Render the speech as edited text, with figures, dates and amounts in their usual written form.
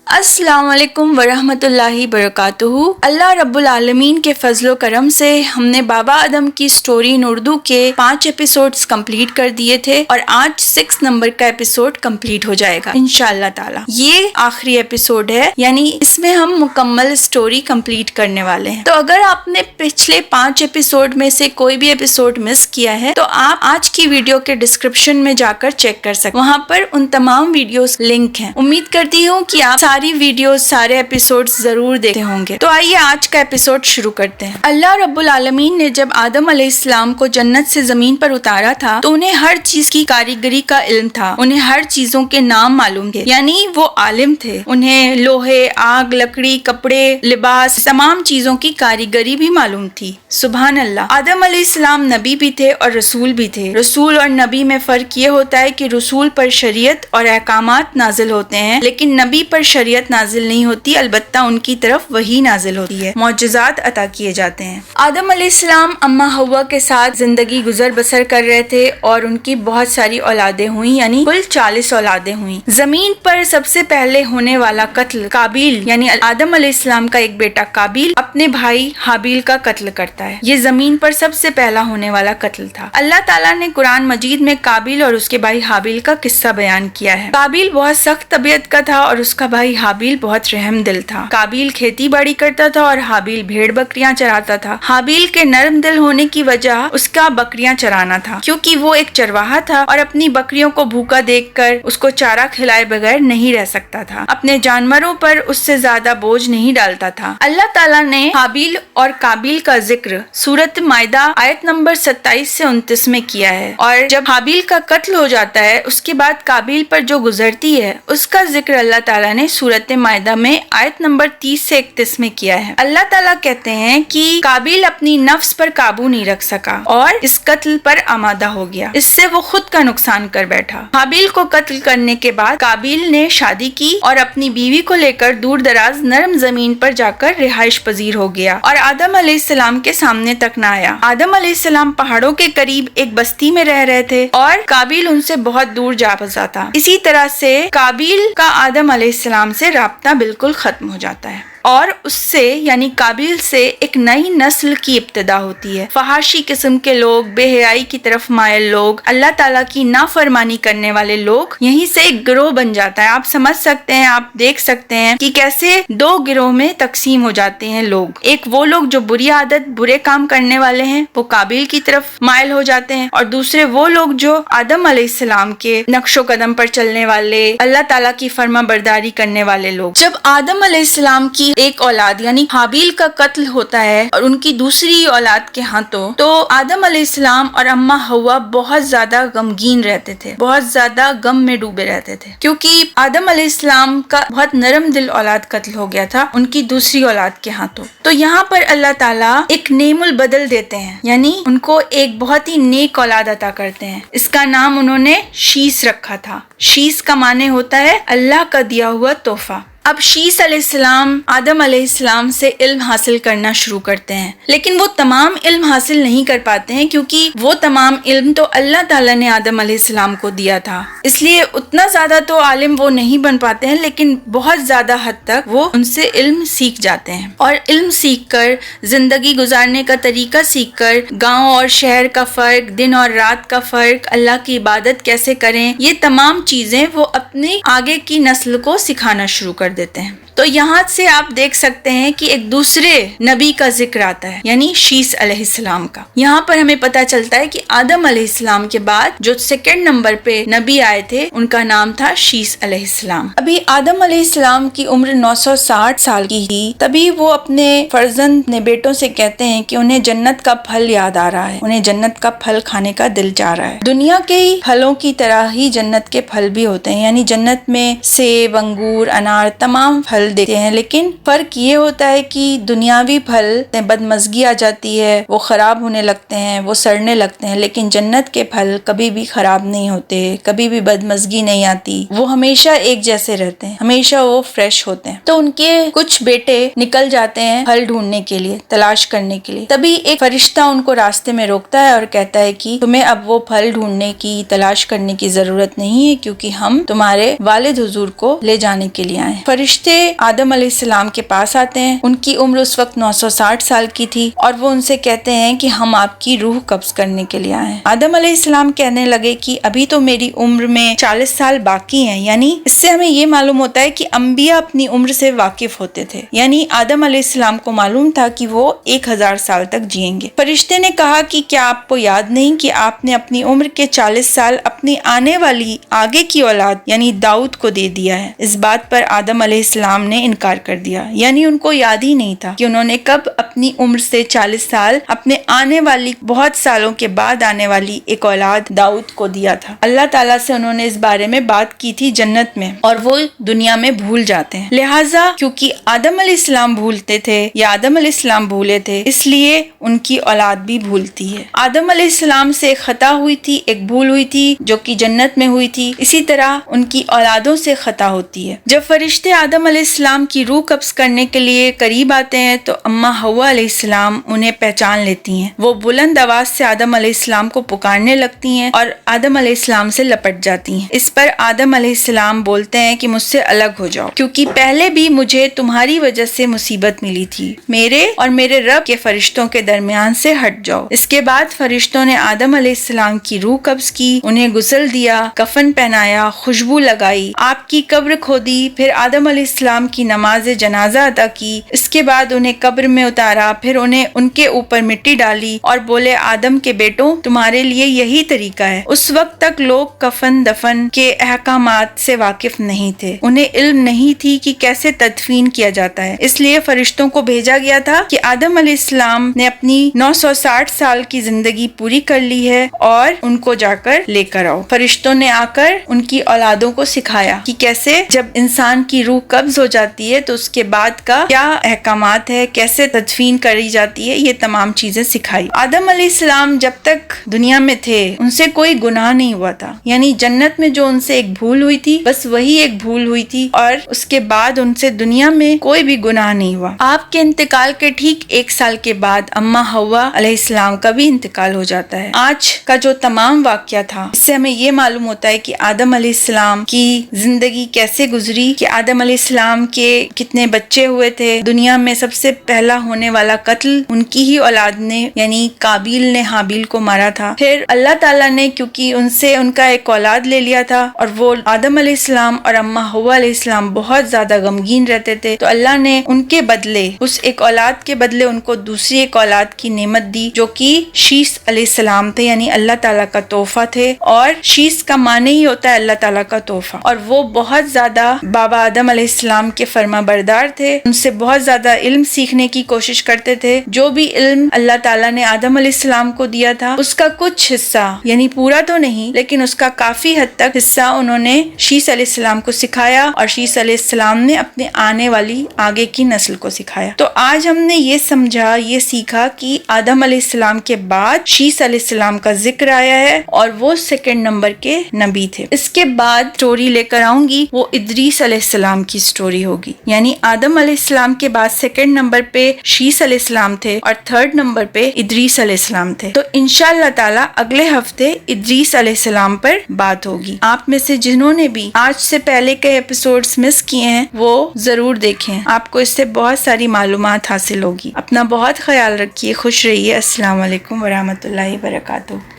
السلام علیکم ورحمۃ اللہ وبرکاتہ۔ اللہ رب العالمین کے فضل و کرم سے ہم نے بابا آدم کی سٹوری ان اردو کے 5 ایپیسوڈز کمپلیٹ کر دیے تھے اور آج 6 نمبر کا ایپیسوڈ کمپلیٹ ہو جائے گا انشاءاللہ تعالی۔ یہ آخری ایپیسوڈ ہے، یعنی اس میں ہم مکمل سٹوری کمپلیٹ کرنے والے ہیں۔ تو اگر آپ نے پچھلے 5 ایپیسوڈ میں سے کوئی بھی ایپیسوڈ مس کیا ہے تو آپ آج کی ویڈیو کے ڈسکرپشن میں جا کر چیک کر سکتے، وہاں پر ان تمام ویڈیوز لنک ہیں۔ امید کرتی ہوں کہ آپ ساری ویڈیوز، سارے ایپیسوڈ ضرور دیکھتے ہوں گے۔ تو آئیے آج کا ایپیسوڈ شروع کرتے ہیں۔ اللہ رب العالمین نے جب آدم علیہ السلام کو جنت سے زمین پر اتارا تھا تو انہیں ہر چیز کی کاریگری کا علم تھا، انہیں ہر چیزوں کے نام معلوم تھے، یعنی وہ عالم تھے۔ انہیں لوہے، آگ، لکڑی، کپڑے، لباس، تمام چیزوں کی کاریگری بھی معلوم تھی۔ سبحان اللہ۔ آدم علیہ السلام نبی بھی تھے اور رسول بھی تھے۔ رسول اور نبی میں فرق یہ ہوتا ہے کہ رسول پر شریعت اور احکامات نازل ہوتے ہیں، لیکن نبی پر شریعت نازل نہیں ہوتی، البتہ ان کی طرف وحی نازل ہوتی ہے، معجزات عطا کیے جاتے ہیں۔ آدم علیہ السلام اماں حوا کے ساتھ زندگی گزر بسر کر رہے تھے اور ان کی بہت ساری اولادیں ہوئیں، یعنی کل 40 اولادیں ہوئیں۔ زمین پر سب سے پہلے ہونے والا قتل قابیل، یعنی آدم علیہ السلام کا ایک بیٹا قابیل اپنے بھائی حابیل کا قتل کرتا ہے۔ یہ زمین پر سب سے پہلا ہونے والا قتل تھا۔ اللہ تعالیٰ نے قرآن مجید میں قابیل اور اس کے بھائی حابیل کا قصہ بیان کیا ہے۔ قابیل بہت سخت طبیعت کا تھا اور اس کا بھائی حابیل بہت رحم دل تھا۔ قابیل کھیتی باڑی کرتا تھا اور حابیل بھیڑ بکریاں چراتا تھا۔ حابیل کے نرم دل ہونے کی وجہ اس کا بکریاں چرانا تھا، کیونکہ وہ ایک چرواہا تھا اور اپنی بکریوں کو بھوکا دیکھ کر اس کو چارہ کھلائے بغیر نہیں رہ سکتا تھا، اپنے جانوروں پر اس سے زیادہ بوجھ نہیں ڈالتا تھا۔ اللہ تعالیٰ نے حابیل اور قابیل کا ذکر سورۃ مائدہ آیت نمبر 27 سے 29 میں کیا ہے، اور جب حابیل کا قتل ہو جاتا ہے اس کے بعد قابیل پر جو گزرتی ہے اس کا ذکر اللہ تعالیٰ نے سورۃ مائدہ میں آیت نمبر 30 سے 31 میں کیا ہے۔ اللہ تعالیٰ کہتے ہیں کہ قابیل اپنی نفس پر قابو نہیں رکھ سکا اور اس قتل پر آمادہ ہو گیا، اس سے وہ خود کا نقصان کر بیٹھا۔ حابیل کو قتل کرنے کے بعد قابیل نے شادی کی اور اپنی بیوی کو لے کر دور دراز نرم زمین پر جا کر رہائش پذیر ہو گیا اور آدم علیہ السلام کے سامنے تک نہ آیا۔ آدم علیہ السلام پہاڑوں کے قریب ایک بستی میں رہ رہے تھے اور قابیل ان سے بہت دور جا پھنسا تھا۔ اسی طرح سے قابیل کا آدم علیہ السلام سے رابطہ بالکل ختم ہو جاتا ہے اور اس سے یعنی قابیل سے ایک نئی نسل کی ابتدا ہوتی ہے۔ فحاشی قسم کے لوگ، بے حیائی کی طرف مائل لوگ، اللہ تعالیٰ کی نافرمانی کرنے والے لوگ، یہیں سے ایک گروہ بن جاتا ہے۔ آپ سمجھ سکتے ہیں، آپ دیکھ سکتے ہیں کہ کیسے 2 گروہ میں تقسیم ہو جاتے ہیں لوگ۔ ایک وہ لوگ جو بری عادت، برے کام کرنے والے ہیں، وہ قابیل کی طرف مائل ہو جاتے ہیں، اور دوسرے وہ لوگ جو آدم علیہ السلام کے نقش و قدم پر چلنے والے، اللہ تعالیٰ کی فرما برداری کرنے والے لوگ۔ جب آدم علیہ السلام کی ایک اولاد یعنی حابیل کا قتل ہوتا ہے اور ان کی دوسری اولاد کے ہاتھوں، تو آدم علیہ السلام اور اماں حوا بہت زیادہ غمگین رہتے تھے، بہت زیادہ غم میں ڈوبے رہتے تھے، کیونکہ آدم علیہ السلام کا بہت نرم دل اولاد قتل ہو گیا تھا ان کی دوسری اولاد کے ہاتھوں۔ تو یہاں پر اللہ تعالیٰ ایک نعم البدل دیتے ہیں، یعنی ان کو ایک بہت ہی نیک اولاد عطا کرتے ہیں۔ اس کا نام انہوں نے شیس رکھا تھا۔ شیس کا معنی ہوتا ہے اللہ کا دیا ہوا تحفہ۔ اب شیس علیہ السلام آدم علیہ السلام سے علم حاصل کرنا شروع کرتے ہیں، لیکن وہ تمام علم حاصل نہیں کر پاتے ہیں، کیونکہ وہ تمام علم تو اللہ تعالیٰ نے آدم علیہ السلام کو دیا تھا، اس لیے اتنا زیادہ تو عالم وہ نہیں بن پاتے ہیں، لیکن بہت زیادہ حد تک وہ ان سے علم سیکھ جاتے ہیں، اور علم سیکھ کر، زندگی گزارنے کا طریقہ سیکھ کر، گاؤں اور شہر کا فرق، دن اور رات کا فرق، اللہ کی عبادت کیسے کریں، یہ تمام چیزیں وہ اپنی آگے کی نسل کو سکھانا شروع کر دیتے ہیں۔ تو یہاں سے آپ دیکھ سکتے ہیں کہ ایک دوسرے نبی کا ذکر آتا ہے، یعنی شیس علیہ السلام کا۔ یہاں پر ہمیں پتہ چلتا ہے کہ آدم علیہ السلام کے بعد جو 2 نمبر پہ نبی آئے تھے ان کا نام تھا شیس علیہ السلام۔ ابھی آدم علیہ السلام کی عمر 960 سال کی تھی، تبھی وہ اپنے فرزند، اپنے بیٹوں سے کہتے ہیں کہ انہیں جنت کا پھل یاد آ رہا ہے، انہیں جنت کا پھل کھانے کا دل چاہ رہا ہے۔ دنیا کے پھلوں کی طرح ہی جنت کے پھل بھی ہوتے ہیں، یعنی جنت میں سیب، انگور، انار، تمام پھل پھل دیتے ہیں، لیکن فرق یہ ہوتا ہے کہ دنیاوی پھل میں بدمزگی آ جاتی ہے، وہ خراب ہونے لگتے ہیں، وہ سڑنے لگتے ہیں، لیکن جنت کے پھل کبھی بھی خراب نہیں ہوتے، کبھی بھی بدمزگی نہیں آتی، وہ ہمیشہ ایک جیسے رہتے ہیں، ہمیشہ وہ فریش ہوتے ہیں۔ تو ان کے کچھ بیٹے نکل جاتے ہیں پھل ڈھونڈنے کے لیے، تلاش کرنے کے لیے، تبھی ایک فرشتہ ان کو راستے میں روکتا ہے اور کہتا ہے کہ تمہیں اب وہ پھل ڈھونڈنے کی، تلاش کرنے کی ضرورت نہیں ہے، کیونکہ ہم تمہارے والد حضور کو لے جانے کے لیے آئے ہیں۔ فرشتے آدم علیہ السلام کے پاس آتے ہیں، ان کی عمر اس وقت 960 سال کی تھی، اور وہ ان سے کہتے ہیں کہ ہم آپ کی روح قبض کرنے کے لیے آئے ہیں۔ آدم علیہ السلام کہنے لگے کہ ابھی تو میری عمر میں 40 سال باقی ہیں، یعنی اس سے ہمیں یہ معلوم ہوتا ہے کہ انبیاء اپنی عمر سے واقف ہوتے تھے، یعنی آدم علیہ السلام کو معلوم تھا کہ وہ 1000 سال تک جئیں گے۔ فرشتے نے کہا کہ کیا آپ کو یاد نہیں کہ آپ نے اپنی عمر کے 40 سال اپنی آنے والی آگے کی اولاد یعنی داؤد کو دے دیا ہے؟ اس بات پر آدم علیہ السلام نے انکار کر دیا، یعنی ان کو یاد ہی نہیں تھا کہ انہوں نے کب اپنی عمر سے 40 سال اپنے آنے والی بہت سالوں کے بعد آنے والی ایک اولاد داؤد کو دیا تھا۔ اللہ تعالیٰ سے انہوں نے اس بارے میں بات کی تھی جنت میں، اور وہ دنیا میں بھول جاتے ہیں، لہٰذا کیونکہ آدم علیہ السلام بھولتے تھے یا آدم علیہ السلام بھولے تھے، اس لیے ان کی اولاد بھی بھولتی ہے۔ آدم علیہ السلام سے ایک خطا ہوئی تھی، ایک بھول ہوئی تھی جو کہ جنت میں ہوئی تھی، اسی طرح ان کی اولادوں سے خطا ہوتی ہے۔ جب فرشتے آدم علیہ السلام کی روح قبض کرنے کے لیے قریب آتے ہیں تو اماں حوا علیہ السلام انہیں پہچان لیتی ہیں، وہ بلند آواز سے آدم علیہ السلام کو پکارنے لگتی ہیں اور آدم علیہ السلام سے لپٹ جاتی ہیں۔ اس پر آدم علیہ السلام بولتے ہیں کہ مجھ سے الگ ہو جاؤ، کیونکہ پہلے بھی مجھے تمہاری وجہ سے مصیبت ملی تھی، میرے اور میرے رب کے فرشتوں کے درمیان سے ہٹ جاؤ۔ اس کے بعد فرشتوں نے آدم علیہ السلام کی روح قبض کی، انہیں غسل دیا، کفن پہنایا، خوشبو لگائی، آپ کی قبر کھودی، پھر آدم علیہ السلام کی نماز جنازہ ادا کی، اس کے بعد انہیں قبر میں اتارا، پھر انہیں ان کے اوپر مٹی ڈالی اور بولے آدم کے بیٹوں تمہارے لیے یہی طریقہ ہے۔ اس وقت تک لوگ کفن دفن کے احکامات سے واقف نہیں تھے، انہیں علم نہیں تھی کہ کیسے تدفین کیا جاتا ہے، اس لیے فرشتوں کو بھیجا گیا تھا کہ آدم علیہ السلام نے اپنی 960 سال کی زندگی پوری کر لی ہے اور ان کو جا کر لے کر آؤ۔ فرشتوں نے آ کر ان کی اولادوں کو سکھایا کہ کیسے جب انسان کی روح قبض ہو جاتی ہے تو اس کے بعد کا کیا احکامات ہے، کیسے تدفین کری جاتی ہے، یہ تمام چیزیں سکھائی۔ آدم علیہ السلام جب تک دنیا میں تھے ان سے کوئی گناہ نہیں ہوا تھا، یعنی جنت میں جو ان سے ایک بھول ہوئی تھی بس وہی ایک بھول ہوئی تھی، اور اس کے بعد ان سے دنیا میں کوئی بھی گناہ نہیں ہوا۔ آپ کے انتقال کے ٹھیک 1 سال کے بعد اماں حوا علیہ السلام کا بھی انتقال ہو جاتا ہے۔ آج کا جو تمام واقعہ تھا اس سے ہمیں یہ معلوم ہوتا ہے کہ آدم علیہ السلام کی زندگی کیسے گزری، کہ آدم علیہ السلام کے کتنے بچے ہوئے تھے، دنیا میں سب سے پہلا ہونے والا قتل ان کی ہی اولاد نے یعنی قابیل نے حابیل کو مارا تھا، پھر اللہ تعالیٰ نے کیونکہ ان سے ان کا ایک اولاد لے لیا تھا اور وہ آدم علیہ السلام اور اماں حوا علیہ السلام بہت زیادہ غمگین رہتے تھے، تو اللہ نے ان کے بدلے اس ایک اولاد کے بدلے ان کو دوسری ایک اولاد کی نعمت دی جو کہ شیس علیہ السلام تھے، یعنی اللہ تعالیٰ کا تحفہ تھے، اور شیس کا معنی ہی ہوتا ہے اللہ تعالیٰ کا تحفہ، اور وہ بہت زیادہ بابا آدم علیہ السلام کے فرما بردار تھے، ان سے بہت زیادہ علم سیکھنے کی کوشش کرتے تھے، جو بھی علم اللہ تعالیٰ نے آدم علیہ السلام کو دیا تھا اس کا کچھ حصہ، یعنی پورا تو نہیں لیکن اس کا کافی حد تک حصہ انہوں نے شیس علیہ السلام کو سکھایا، اور شیس علیہ السلام نے اپنے آنے والی آگے کی نسل کو سکھایا۔ تو آج ہم نے یہ سمجھا، یہ سیکھا کہ آدم علیہ السلام کے بعد شیس علیہ السلام کا ذکر آیا ہے اور وہ 2 نمبر کے نبی تھے۔ اس کے بعد سٹوری لے کر آؤں گی، وہ ادریس علیہ السلام کی سٹوری ہوگی، یعنی آدم علیہ السلام کے بعد 2 نمبر پہ شیس علیہ السلام تھے اور 3rd نمبر پہ ادریس علیہ السلام تھے۔ تو انشاءاللہ تعالی اگلے ہفتے ادریس علیہ السلام پر بات ہوگی۔ آپ میں سے جنہوں نے بھی آج سے پہلے کے ایپیسوڈز مس کیے ہیں وہ ضرور دیکھیں، آپ کو اس سے بہت ساری معلومات حاصل ہوگی۔ اپنا بہت خیال رکھیے، خوش رہیے۔ السلام علیکم ورحمۃ اللہ وبرکاتہ۔